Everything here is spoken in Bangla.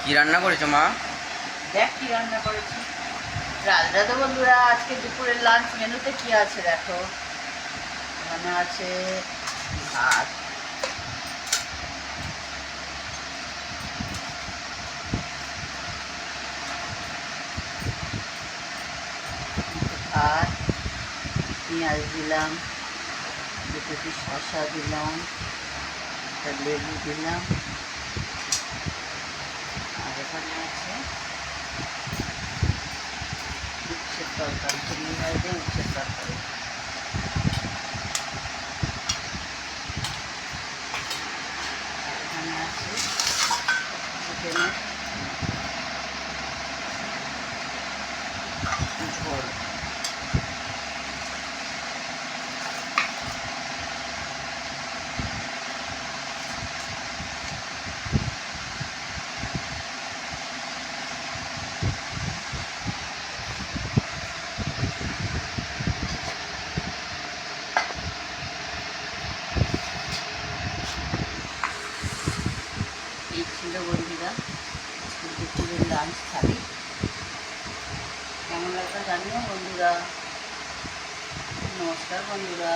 কি রান্না করেছো মা? দেখ কি রান্না করেছি। রাধে রাধে বন্ধুরা, আজকে দুপুরের লাঞ্চ মেনুতে কি আছে দেখো। এখানে আছে ভাত, ভাত, পেঁয়াজ দিলাম, দুটো পিস শসা দিলাম, একটা লেবু দিলাম, আর এখানে আছে উচ্ছের তরকারি, চিংড়ি মাছ দিয়ে উচ্ছের তরকারি। আর এখানে আছে চিকেনের ঝোল। এই ছিল বন্ধুরা আজকে দুপুরের লাঞ্চ থালি। কেমন লাগলো জানিও বন্ধুরা। নমস্কার বন্ধুরা।